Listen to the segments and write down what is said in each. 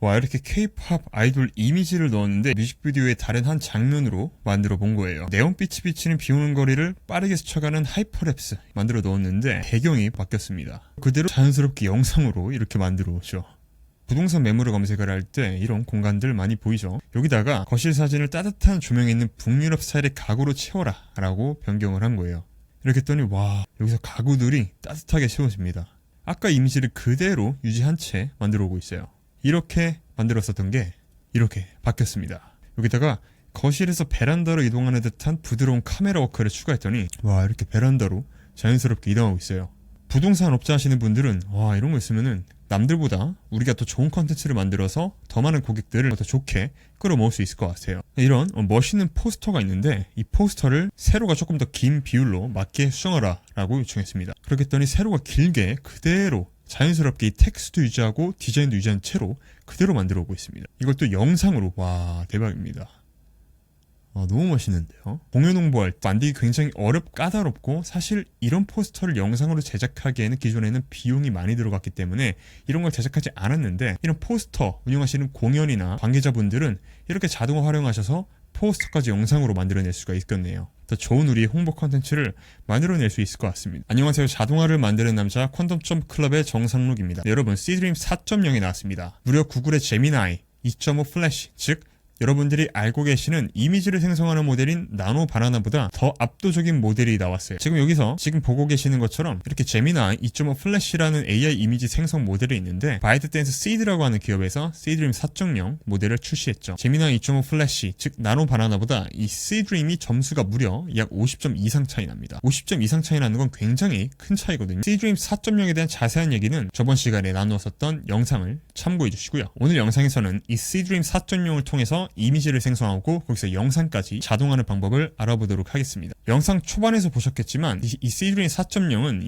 와, 이렇게 K-팝 아이돌 이미지를 넣었는데 뮤직비디오의 다른 한 장면으로 만들어 본 거예요. 내용빛이 비치는 비오는 거리를 빠르게 스쳐가는 하이퍼랩스 만들어 넣었는데 배경이 바뀌었습니다. 그대로 자연스럽게 영상으로 이렇게 만들어 오죠. 부동산 매물을 검색을 할 때 이런 공간들 많이 보이죠. 여기다가 거실 사진을 따뜻한 조명에 있는 북유럽 스타일의 가구로 채워라 라고 변경을 한 거예요. 이렇게 했더니 와, 여기서 가구들이 따뜻하게 채워집니다. 아까 이미지를 그대로 유지한 채 만들어 오고 있어요. 이렇게 만들었었던 게 이렇게 바뀌었습니다. 여기다가 거실에서 베란다로 이동하는 듯한 부드러운 카메라 워크를 추가했더니 와, 이렇게 베란다로 자연스럽게 이동하고 있어요. 부동산 업자 하시는 분들은 와, 이런 거 있으면은 남들보다 우리가 더 좋은 컨텐츠를 만들어서 더 많은 고객들을 더 좋게 끌어모을 수 있을 것 같아요. 이런 멋있는 포스터가 있는데 이 포스터를 세로가 조금 더 긴 비율로 맞게 수정하라 라고 요청했습니다. 그렇게 했더니 세로가 길게 그대로 자연스럽게 이 텍스트 유지하고 디자인도 유지한 채로 그대로 만들어 오고 있습니다. 이것도 영상으로 와, 대박입니다. 너무 멋있는데요. 공연 홍보할 때 만들기 굉장히 까다롭고 사실 이런 포스터를 영상으로 제작하기에는 기존에는 비용이 많이 들어갔기 때문에 이런 걸 제작하지 않았는데 이런 포스터 운영하시는 공연이나 관계자분들은 이렇게 자동화 활용하셔서 포스터까지 영상으로 만들어낼 수가 있겠네요. 더 좋은 우리의 홍보 컨텐츠를 만들어낼 수 있을 것 같습니다. 안녕하세요. 자동화를 만드는 남자 퀀텀점 클럽의 정상록입니다. 네, 여러분 시드림 4.0이 나왔습니다. 무려 구글의 제미나이 2.5 플래시, 즉 여러분들이 알고 계시는 이미지를 생성하는 모델인 나노 바나나보다 더 압도적인 모델이 나왔어요. 지금 여기서 지금 보고 계시는 것처럼 이렇게 제미나이 2.5 플래시라는 AI 이미지 생성 모델이 있는데 바이트댄스 시드라고 하는 기업에서 시드림 4.0 모델을 출시했죠. 제미나이 2.5 플래시, 즉 나노 바나나보다 이 시드림이 점수가 무려 약 50점 이상 차이 납니다. 50점 이상 차이 나는 건 굉장히 큰 차이거든요. 시드림 4.0에 대한 자세한 얘기는 저번 시간에 나누었었던 영상을 참고해 주시고요. 오늘 영상에서는 이 시드림 4.0을 통해서 이미지를 생성하고 거기서 영상까지 자동화하는 방법을 알아보도록 하겠습니다. 영상 초반에서 보셨겠지만 이 시드림 4.0은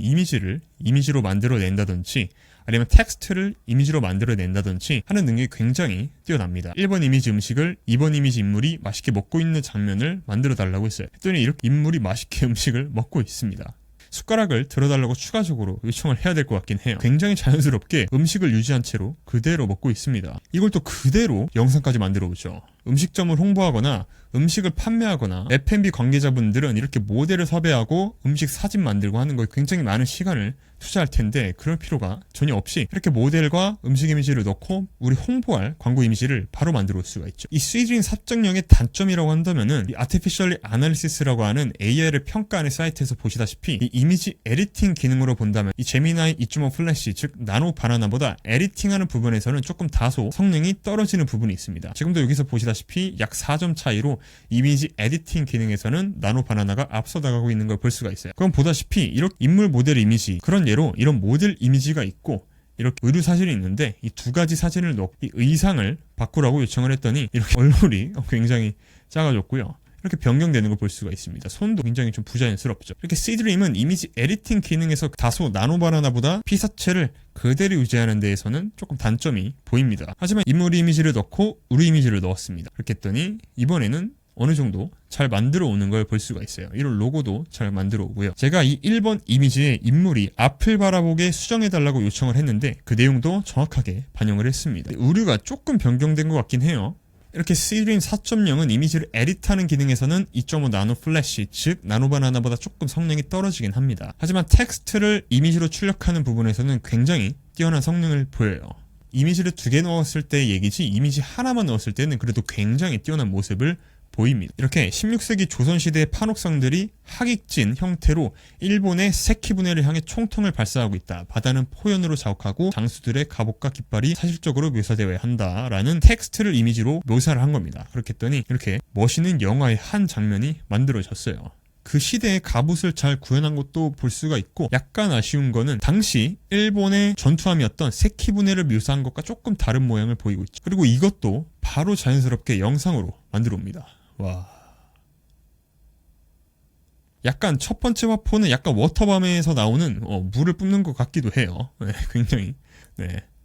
이미지로 만들어낸다든지 아니면 텍스트를 이미지로 만들어낸다든지 하는 능력이 굉장히 뛰어납니다. 1번 이미지 음식을 2번 이미지 인물이 맛있게 먹고 있는 장면을 만들어 달라고 했어요. 했더니 이렇게 인물이 맛있게 음식을 먹고 있습니다. 숟가락을 들어달라고 추가적으로 요청을 해야 될 것 같긴 해요. 굉장히 자연스럽게 음식을 유지한 채로 그대로 먹고 있습니다. 이걸 또 그대로 영상까지 만들어 오죠. 음식점을 홍보하거나 음식을 판매하거나 F&B 관계자분들은 이렇게 모델을 섭외하고 음식 사진 만들고 하는 거에 굉장히 많은 시간을 투자할 텐데 그럴 필요가 전혀 없이 이렇게 모델과 음식 이미지를 넣고 우리 홍보할 광고 이미지를 바로 만들어 올 수가 있죠. 이 시드림 4.0의 단점이라고 한다면은 이 아티피셜리 아날리시스라고 하는 AI를 평가하는 사이트에서 보시다시피 이 이미지 에디팅 기능으로 본다면 이 제미나이 2.5 플래시 즉 나노 바나나보다 에디팅하는 부분에서는 조금 다소 성능이 떨어지는 부분이 있습니다. 지금도 여기서 보시다시피 약 4점 차이로 이미지 에디팅 기능에서는 나노 바나나가 앞서 나가고 있는 걸 볼 수가 있어요. 그럼 보다시피 이렇게 인물 모델 이미지 그런 예로 이런 모델 이미지가 있고 이렇게 의류 사진이 있는데 이 두 가지 사진을 넣고 이 의상을 바꾸라고 요청을 했더니 이렇게 얼굴이 굉장히 작아졌고요. 이렇게 변경되는 걸 볼 수가 있습니다. 손도 굉장히 좀 부자연스럽죠. 이렇게 시드림은 이미지 에디팅 기능에서 다소 나노 바나나보다 피사체를 그대로 유지하는 데에서는 조금 단점이 보입니다. 하지만 인물 이미지를 넣고 의류 이미지를 넣었습니다. 그렇게 했더니 이번에는 어느 정도 잘 만들어 오는 걸 볼 수가 있어요. 이런 로고도 잘 만들어 오고요. 제가 이 1번 이미지에 인물이 앞을 바라보게 수정해달라고 요청을 했는데 그 내용도 정확하게 반영을 했습니다. 의류가 조금 변경된 것 같긴 해요. 이렇게 시드림 4.0은 이미지를 에디트하는 기능에서는 2.5 나노 플래시, 즉 나노 바나나보다 조금 성능이 떨어지긴 합니다. 하지만 텍스트를 이미지로 출력하는 부분에서는 굉장히 뛰어난 성능을 보여요. 이미지를 2개 넣었을 때의 얘기지 이미지 하나만 넣었을 때는 그래도 굉장히 뛰어난 모습을 보입니다. 이렇게 16세기 조선시대의 판옥성들이 하객진 형태로 일본의 세키 분해를 향해 총통을 발사하고 있다. 바다는 포연으로 자욱하고 장수들의 갑옷과 깃발이 사실적으로 묘사되어야 한다라는 텍스트를 이미지로 묘사를 한 겁니다. 그렇게 했더니 이렇게 멋있는 영화의 한 장면이 만들어졌어요. 그 시대의 갑옷을 잘 구현한 것도 볼 수가 있고 약간 아쉬운 거는 당시 일본의 전투함이었던 세키 분해를 묘사한 것과 조금 다른 모양을 보이고 있죠. 그리고 이것도 바로 자연스럽게 영상으로 만들어 옵니다. 와, 약간 첫 번째 화포는 약간 워터밤에서 나오는 물을 뿜는 것 같기도 해요. 네, 굉장히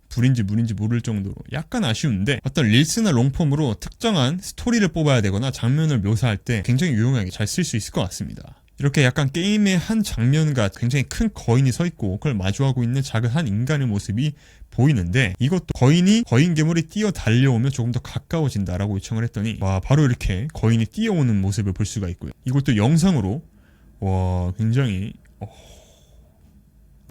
불인지 물인지 모를 정도로 약간 아쉬운데 어떤 릴스나 롱폼으로 특정한 스토리를 뽑아야 되거나 장면을 묘사할 때 굉장히 유용하게 잘 쓸 수 있을 것 같습니다. 이렇게 약간 게임의 한 장면과 굉장히 큰 거인이 서 있고 그걸 마주하고 있는 작은 한 인간의 모습이 보이는데, 이것도 거인 괴물이 뛰어 달려오면 조금 더 가까워진다라고 요청을 했더니 와, 바로 이렇게 거인이 뛰어오는 모습을 볼 수가 있고요. 이것도 영상으로 와, 굉장히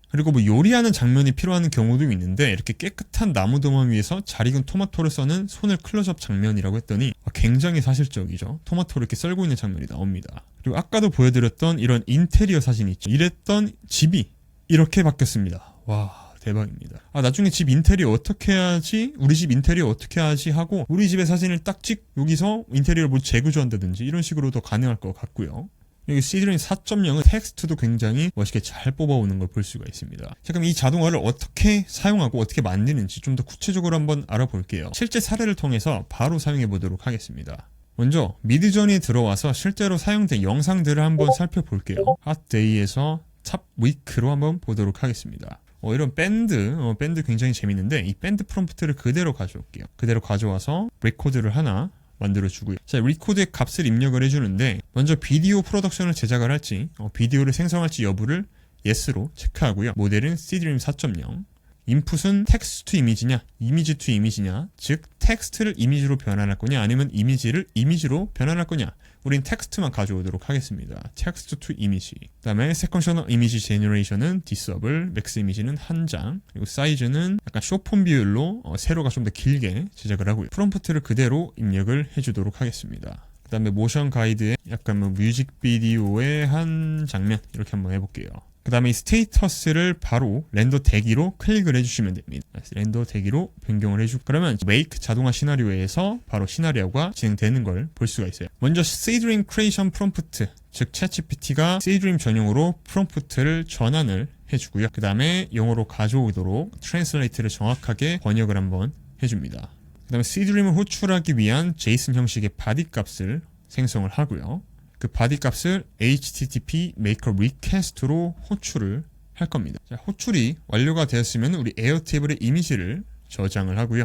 그리고 뭐 요리하는 장면이 필요한 경우도 있는데, 이렇게 깨끗한 나무 도마 위에서 잘 익은 토마토를 써는 손을 클로즈업 장면이라고 했더니 굉장히 사실적이죠. 토마토를 이렇게 썰고 있는 장면이 나옵니다. 그리고 아까도 보여드렸던 이런 인테리어 사진 있죠. 이랬던 집이 이렇게 바뀌었습니다. 와, 대박입니다. 나중에 집 인테리어 어떻게 하지? 우리 집 인테리어 어떻게 하지? 하고 우리 집의 사진을 딱 여기서 인테리어를 뭐 재구조한다든지 이런 식으로도 가능할 것 같고요. 여기 시드림 4.0은 텍스트도 굉장히 멋있게 잘 뽑아오는 걸 볼 수가 있습니다. 자, 그럼 이 자동화를 어떻게 사용하고 어떻게 만드는지 좀 더 구체적으로 한번 알아볼게요. 실제 사례를 통해서 바로 사용해 보도록 하겠습니다. 먼저 미드저니에 들어와서 실제로 사용된 영상들을 한번 살펴볼게요. 핫데이에서 탑 위크로 한번 보도록 하겠습니다. 이런 밴드 굉장히 재밌는데, 이 밴드 프롬프트를 그대로 가져올게요. 그대로 가져와서 레코드를 하나 만들어주고요. 자, 리코드의 값을 입력을 해주는데, 먼저 비디오 프로덕션을 제작을 할지 비디오를 생성할지 여부를 yes로 체크하고요. 모델은 시드림 4.0, 인풋은 텍스트 투 이미지냐 이미지 투 이미지냐, 즉 텍스트를 이미지로 변환할 거냐 아니면 이미지를 이미지로 변환할 거냐. 우린 텍스트만 가져오도록 하겠습니다. 텍스트 투 이미지. 그 다음에 세컨셔널 이미지 제너레이션은 디서블, 맥스 이미지는 한 장, 그리고 사이즈는 약간 쇼폰 비율로 세로가 좀 더 길게 제작을 하고요. 프롬프트를 그대로 입력을 해주도록 하겠습니다. 그 다음에 모션 가이드에 약간 뭐 뮤직비디오의 한 장면 이렇게 한번 해볼게요. 그 다음에 이 스테이터스를 바로 렌더 대기로 클릭을 해주시면 됩니다. 렌더 대기로 변경을 해주고, 그러면 메이크 자동화 시나리오에서 바로 시나리오가 진행되는 걸 볼 수가 있어요. 먼저 C드림 크리에이션 프롬프트, 즉 챗GPT가 C드림 전용으로 프롬프트를 전환을 해주고요. 그 다음에 영어로 가져오도록 트랜슬레이트를 정확하게 번역을 한번 해줍니다. 그 다음에 C드림을 호출하기 위한 JSON 형식의 바디 값을 생성을 하고요. 그 바디 값을 HTTP Maker Request로 호출을 할 겁니다. 자, 호출이 완료가 되었으면 우리 에어테이블의 이미지를 저장을 하고요.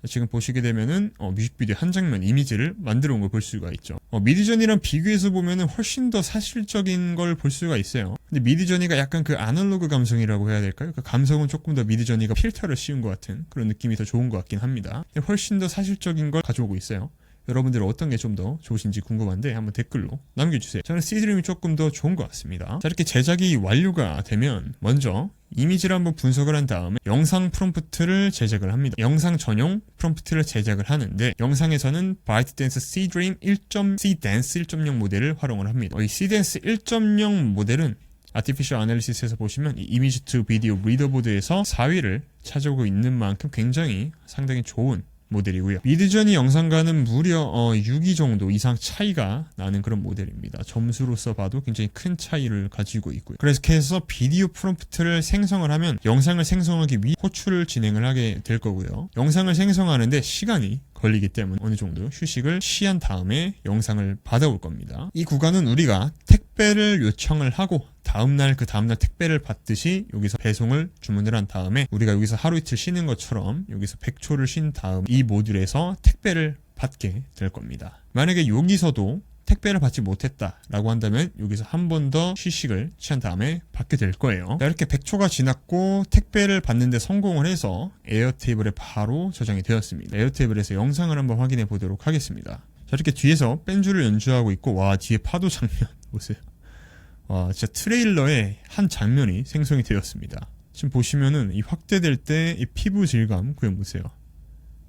지금 보시게 되면은 뮤직비디오 한 장면 이미지를 만들어 온 걸 볼 수가 있죠. 미드저니랑 비교해서 보면은 훨씬 더 사실적인 걸 볼 수가 있어요. 근데 미드저니가 약간 그 아날로그 감성이라고 해야 될까요? 그 감성은 조금 더 미드저니가 필터를 씌운 것 같은 그런 느낌이 더 좋은 것 같긴 합니다. 훨씬 더 사실적인 걸 가져오고 있어요. 여러분들은 어떤 게 좀 더 좋으신지 궁금한데 한번 댓글로 남겨주세요. 저는 C드림이 조금 더 좋은 것 같습니다. 자, 이렇게 제작이 완료가 되면 먼저 이미지를 한번 분석을 한 다음에 영상 프롬프트를 제작을 합니다. 영상 전용 프롬프트를 제작을 하는데, 영상에서는 ByteDance C드림 1.0 모델을 활용을 합니다. 이 Cdance 1.0 모델은 아티피셜 애널리시스에서 보시면 이 이미지 투 비디오 리더보드에서 4위를 차지하고 있는 만큼 굉장히 상당히 좋은 모델이고요. 미드저니 영상과는 무려 6위 정도 이상 차이가 나는 그런 모델입니다. 점수로서 봐도 굉장히 큰 차이를 가지고 있고요. 그래서 비디오 프롬프트를 생성을 하면 영상을 생성하기 위해 호출을 진행을 하게 될 거고요. 영상을 생성하는데 시간이 걸리기 때문에 어느 정도 휴식을 취한 다음에 영상을 받아올 겁니다. 이 구간은 우리가 택배를 요청을 하고 다음날 택배를 받듯이 여기서 배송을 주문을 한 다음에 우리가 여기서 하루 이틀 쉬는 것처럼 여기서 100초를 쉰 다음 이 모듈에서 택배를 받게 될 겁니다. 만약에 여기서도 택배를 받지 못했다라고 한다면 여기서 한 번 더 휴식을 취한 다음에 받게 될 거예요. 자, 이렇게 100초가 지났고 택배를 받는데 성공을 해서 에어테이블에 바로 저장이 되었습니다. 에어테이블에서 영상을 한번 확인해 보도록 하겠습니다. 자, 이렇게 뒤에서 밴주를 연주하고 있고, 와, 뒤에 파도 장면 보세요. 와, 진짜 트레일러의 한 장면이 생성이 되었습니다. 지금 보시면은 이 확대될 때 이 피부 질감 보세요.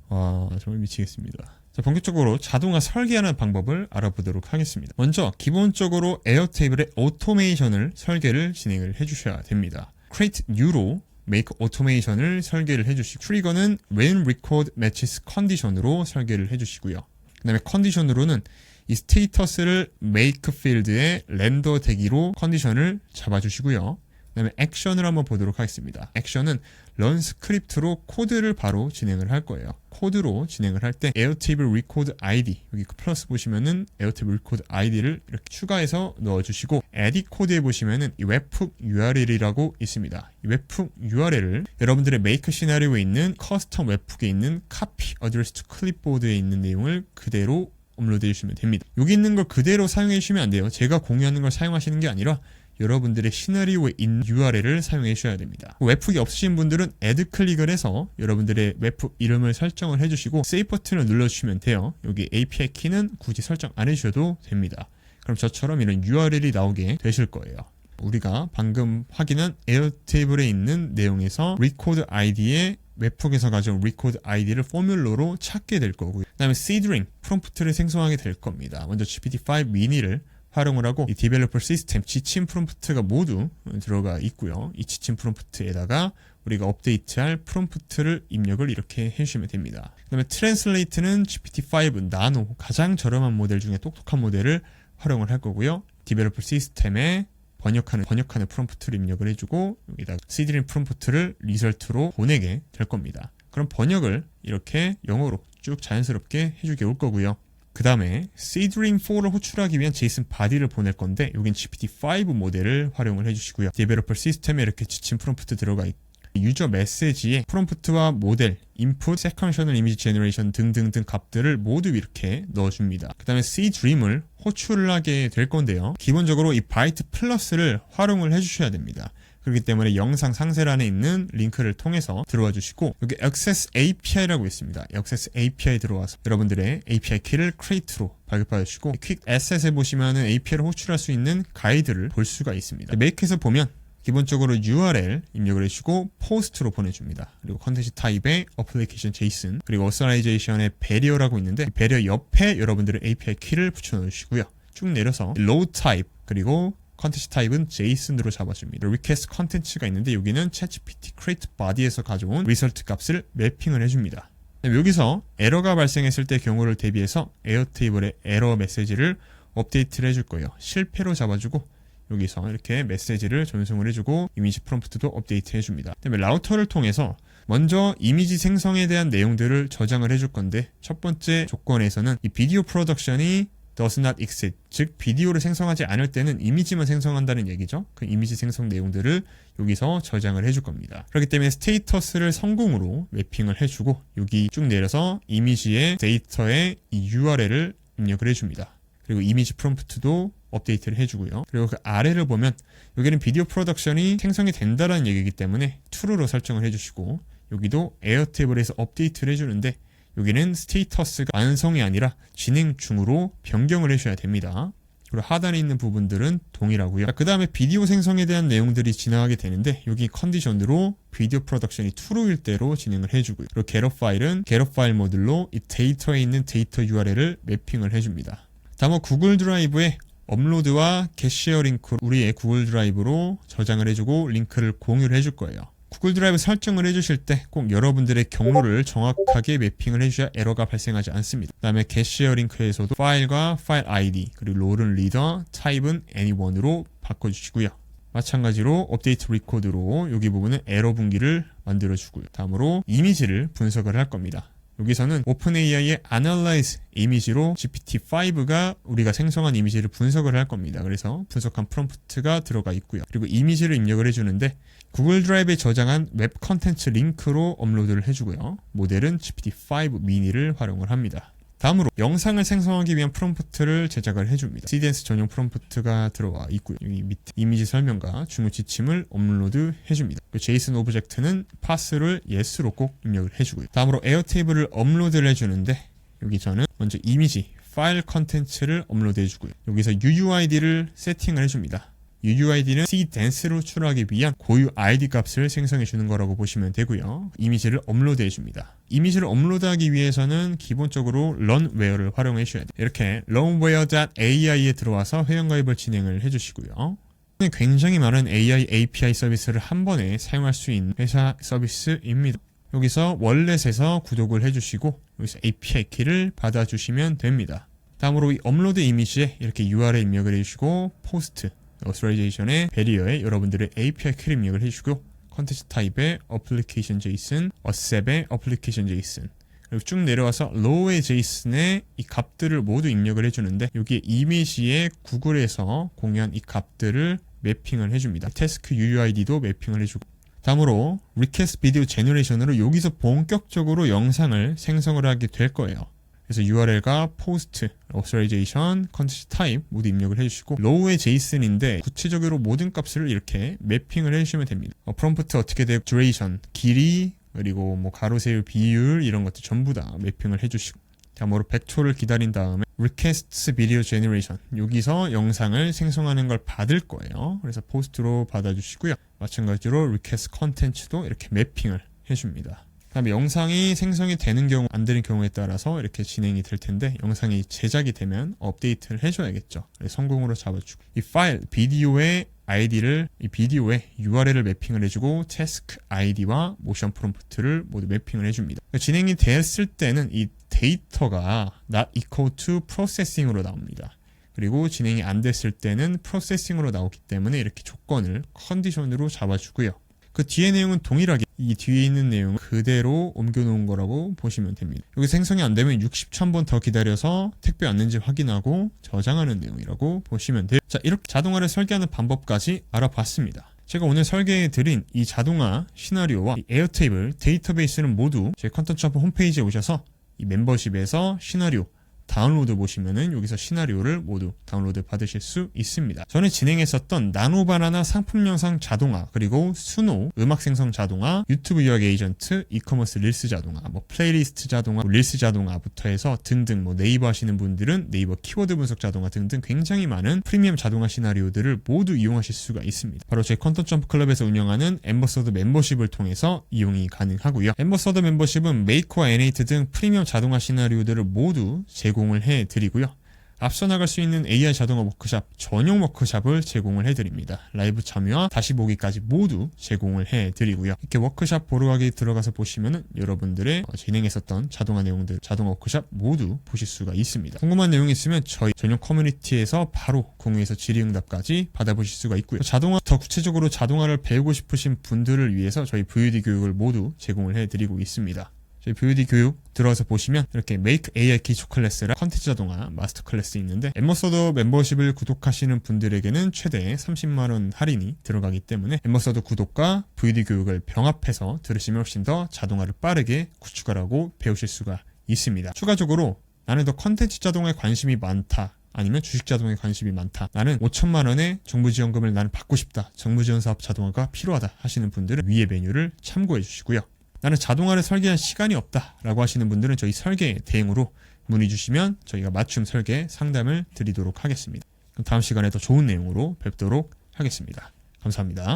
와, 정말 미치겠습니다. 자, 본격적으로 자동화 설계하는 방법을 알아보도록 하겠습니다. 먼저 기본적으로 에어테이블의 오토메이션을 설계를 진행을 해주셔야 됩니다. Create New로 Make Automation을 설계를 해주시고, 트리거는 When Record Matches Condition으로 설계를 해주시고요. 그 다음에 컨디션으로는 이 스테이터스를 make 필드에 렌더 대기로 컨디션을 잡아주시고요. 그 다음에 액션을 한번 보도록 하겠습니다. 액션은 run 스크립트로 코드를 바로 진행을 할 거예요. 코드로 진행을 할 때 Airtable Record ID, 여기 플러스 보시면은 Airtable Record ID를 이렇게 추가해서 넣어주시고, edit 코드에 보시면은 이 웹훅 URL이라고 있습니다. 이 웹훅 URL을 여러분들의 메이크 시나리오에 있는 커스텀 웹훅에 있는 copy address to clipboard에 있는 내용을 그대로 업로드 해주시면 됩니다. 여기 있는 걸 그대로 사용해 주시면 안 돼요. 제가 공유하는 걸 사용하시는 게 아니라 여러분들의 시나리오에 있는 URL을 사용해 주셔야 됩니다. 웹훅이 없으신 분들은 애드 클릭을 해서 여러분들의 웹훅 이름을 설정을 해주시고 세이브 버튼을 눌러주시면 돼요. 여기 API 키는 굳이 설정 안 해주셔도 됩니다. 그럼 저처럼 이런 URL이 나오게 되실 거예요. 우리가 방금 확인한 에어테이블에 있는 내용에서 record ID에 웹훅에서 가져온 record ID를 포뮬러로 찾게 될 거고요. 그 다음에 seedring 프롬프트를 생성하게 될 겁니다. 먼저 GPT-5 미니를 활용을 하고 이 디벨로퍼 시스템 지침 프롬프트가 모두 들어가 있고요. 이 지침 프롬프트에다가 우리가 업데이트할 프롬프트를 입력을 이렇게 해주시면 됩니다. 그 다음에 트랜슬레이트는 GPT-5 나노 가장 저렴한 모델 중에 똑똑한 모델을 활용을 할 거고요. 디벨로퍼 시스템에 번역하는 프롬프트를 입력을 해주고 여기다가 시드링 프롬프트를 리설트로 보내게 될 겁니다. 그럼 번역을 이렇게 영어로 쭉 자연스럽게 해주게 올 거고요. 그 다음에 seedling4를 호출하기 위한 JSON 바디를 보낼 건데 여긴 GPT-5 모델을 활용을 해주시고요. 디벨로퍼 시스템에 이렇게 지침 프롬프트 들어가 있고 유저 메시지에 프롬프트와 모델, 인풋, 세컨셔널 이미지 제너레이션 등등등 값들을 모두 이렇게 넣어줍니다. 그 다음에 seedream을 호출을 하게 될 건데요. 기본적으로 이 바이트 플러스를 활용을 해주셔야 됩니다. 그렇기 때문에 영상 상세란에 있는 링크를 통해서 들어와 주시고 여기 Access API라고 있습니다. Access API 들어와서 여러분들의 API 키를 create로 발급받아 주시고 Quick Asset에 보시면은 API를 호출할 수 있는 가이드를 볼 수가 있습니다. Make에서 보면 기본적으로 URL 입력을 해주고 post로 보내줍니다. 그리고 컨텐츠 타입의 application JSON 그리고 authorization의 barrier라고 있는데 barrier 옆에 여러분들의 API 키를 붙여 넣으시고요. 쭉 내려서 load type 그리고 컨텐츠 타입은 JSON으로 잡아줍니다. request 컨텐츠가 있는데 여기는 ChatGPT create body에서 가져온 result 값을 매핑을 해줍니다. 여기서 에러가 발생했을 때 경우를 대비해서 에어테이블의 에러 메시지를 업데이트를 해줄 거예요. 실패로 잡아주고 여기서 이렇게 메시지를 전송을 해주고 이미지 프롬프트도 업데이트 해줍니다. 그다음에 라우터를 통해서 먼저 이미지 생성에 대한 내용들을 저장을 해줄 건데 첫 번째 조건에서는 이 비디오 프로덕션이 does not exist, 즉 비디오를 생성하지 않을 때는 이미지만 생성한다는 얘기죠. 그 이미지 생성 내용들을 여기서 저장을 해줄 겁니다. 그렇기 때문에 스테이터스를 성공으로 매핑을 해주고 여기 쭉 내려서 이미지의 데이터의 이 URL을 입력을 해줍니다. 그리고 이미지 프롬프트도 업데이트를 해주고요. 그리고 그 아래를 보면 여기는 비디오 프로덕션이 생성이 된다는 얘기이기 때문에 true로 설정을 해주시고 여기도 에어테이블에서 업데이트를 해주는데 여기는 스테이터스가 완성이 아니라 진행 중으로 변경을 해주셔야 됩니다. 그리고 하단에 있는 부분들은 동일하고요. 그 다음에 비디오 생성에 대한 내용들이 지나가게 되는데 여기 컨디션으로 비디오 프로덕션이 true일 대로 진행을 해주고요. 그리고 getUp 파일은 getUp 파일 모듈로 이 데이터에 있는 데이터 URL을 매핑을 해줍니다. 다음은 구글 드라이브에 업로드와 게시어 링크 우리의 구글 드라이브로 저장을 해주고 링크를 공유를 해줄 거예요. 구글 드라이브 설정을 해주실 때 꼭 여러분들의 경로를 정확하게 매핑을 해주셔야 에러가 발생하지 않습니다. 그 다음에 게시어 링크에서도 파일과 파일 ID 그리고 롤은 리더, 타입은 anyone으로 바꿔주시고요. 마찬가지로 업데이트 리코드로 여기 부분은 에러 분기를 만들어주고요. 다음으로 이미지를 분석을 할 겁니다. 여기서는 오픈AI의 Analyze 이미지로 GPT-5가 우리가 생성한 이미지를 분석을 할 겁니다. 그래서 분석한 프롬프트가 들어가 있고요. 그리고 이미지를 입력을 해주는데 구글 드라이브에 저장한 웹 컨텐츠 링크로 업로드를 해주고요. 모델은 GPT-5 미니를 활용을 합니다. 다음으로 영상을 생성하기 위한 프롬프트를 제작을 해줍니다. CDNS 전용 프롬프트가 들어와 있고요. 여기 밑에 이미지 설명과 중요 지침을 업로드 해줍니다. 그 JSON 오브젝트는 파스를 yes로 꼭 입력을 해주고요. 다음으로 에어테이블을 업로드를 해주는데 여기 저는 먼저 이미지 파일 컨텐츠를 업로드 해주고요. 여기서 UUID를 세팅을 해줍니다. UUID는 CDance로 호출하기 위한 고유 ID 값을 생성해 주는 거라고 보시면 되고요. 이미지를 업로드 해줍니다. 이미지를 업로드하기 위해서는 기본적으로 runware를 활용해 주셔야 돼요. 이렇게 runware.ai에 들어와서 회원가입을 진행을 해주시고요. 굉장히 많은 AI API 서비스를 한 번에 사용할 수 있는 회사 서비스입니다. 여기서 월렛에서 구독을 해주시고 여기서 API 키를 받아주시면 됩니다. 다음으로 이 업로드 이미지에 이렇게 URL 입력을 해주시고 포스트 authorization의 배리어에 여러분들의 API 키를 입력을 해주시고 컨텐츠 타입의 application JSON, accept의 application JSON 그리고 쭉 내려와서 low의 JSON의 이 값들을 모두 입력을 해주는데 여기에 이미지에 구글에서 공유한 이 값들을 매핑을 해줍니다. 태스크 UUID도 매핑을 해주고 다음으로 request video generation으로 여기서 본격적으로 영상을 생성을 하게 될 거예요. 그래서 URL과 post, authorization, content type 모두 입력을 해주시고 row의 JSON인데 구체적으로 모든 값을 이렇게 매핑을 해주시면 됩니다. 프롬프트 어떻게 되고 duration, 길이, 그리고 뭐 가로 세로 비율 이런 것들 전부 다 매핑을 해주시고 다음으로 100초를 기다린 다음에 request video generation 여기서 영상을 생성하는 걸 받을 거예요. 그래서 post로 받아주시고요. 마찬가지로 request content도 이렇게 매핑을 해줍니다. 그다음에 영상이 생성이 되는 경우 안 되는 경우에 따라서 이렇게 진행이 될 텐데 영상이 제작이 되면 업데이트를 해줘야겠죠. 성공으로 잡아주고 이 파일 비디오의 ID를 이 비디오에 URL을 매핑을 해주고 task ID와 motion prompt를 모두 매핑을 해줍니다. 진행이 됐을 때는 이 데이터가 not equal to processing으로 나옵니다. 그리고 진행이 안 됐을 때는 processing으로 나오기 때문에 이렇게 조건을 컨디션으로 잡아주고요. 그 뒤에 내용은 동일하게 이 뒤에 있는 내용을 그대로 옮겨놓은 거라고 보시면 됩니다. 여기 생성이 안 되면 60초 한 번 더 기다려서 택배 왔는지 확인하고 저장하는 내용이라고 보시면 돼요. 자, 이렇게 자동화를 설계하는 방법까지 알아봤습니다. 제가 오늘 설계해드린 이 자동화 시나리오와 이 에어테이블 데이터베이스는 모두 제 컨텐츠 홈 홈페이지에 오셔서 이 멤버십에서 시나리오 다운로드 보시면은 여기서 시나리오를 모두 다운로드 받으실 수 있습니다. 전에 진행했었던 나노바나나 상품 영상 자동화, 그리고 수노 음악 생성 자동화, 유튜브 요약 에이전트, 이커머스 릴스 자동화, 뭐 플레이리스트 자동화, 릴스 자동화부터 해서 등등 뭐 네이버 하시는 분들은 네이버 키워드 분석 자동화 등등 굉장히 많은 프리미엄 자동화 시나리오들을 모두 이용하실 수가 있습니다. 바로 제 컨텐츠 점프 클럽에서 운영하는 엠버서더 멤버십을 통해서 이용이 가능하고요. 엠버서더 멤버십은 메이커와 N8 등 프리미엄 자동화 시나리오들을 모두 제공을 해드리고요. 앞서 나갈 수 있는 AI 자동화 워크샵, 전용 워크샵을 제공을 해드립니다. 라이브 참여와 다시 보기까지 모두 제공을 해드리고요. 이렇게 워크샵 보러 가기 들어가서 보시면은 여러분들의 진행했었던 자동화 내용들, 자동화 워크샵 모두 보실 수가 있습니다. 궁금한 내용이 있으면 저희 전용 커뮤니티에서 바로 공유해서 질의응답까지 받아보실 수가 있고요. 자동화, 더 구체적으로 자동화를 배우고 싶으신 분들을 위해서 저희 VOD 교육을 모두 제공을 해드리고 있습니다. 저희 VOD 교육 들어가서 보시면 이렇게 Make AI 기초 클래스랑 컨텐츠 자동화 마스터 클래스 있는데 엠버서더 멤버십을 구독하시는 분들에게는 최대 30만원 할인이 들어가기 때문에 엠버서더 구독과 VOD 교육을 병합해서 들으시면 훨씬 더 자동화를 빠르게 구축하라고 배우실 수가 있습니다. 추가적으로 나는 더 컨텐츠 자동화에 관심이 많다, 아니면 주식 자동화에 관심이 많다, 나는 5천만원의 정부 지원금을 나는 받고 싶다, 정부 지원 사업 자동화가 필요하다 하시는 분들은 위의 메뉴를 참고해 주시고요. 나는 자동화를 설계할 시간이 없다 라고 하시는 분들은 저희 설계 대행으로 문의 주시면 저희가 맞춤 설계 상담을 드리도록 하겠습니다. 그럼 다음 시간에 더 좋은 내용으로 뵙도록 하겠습니다. 감사합니다.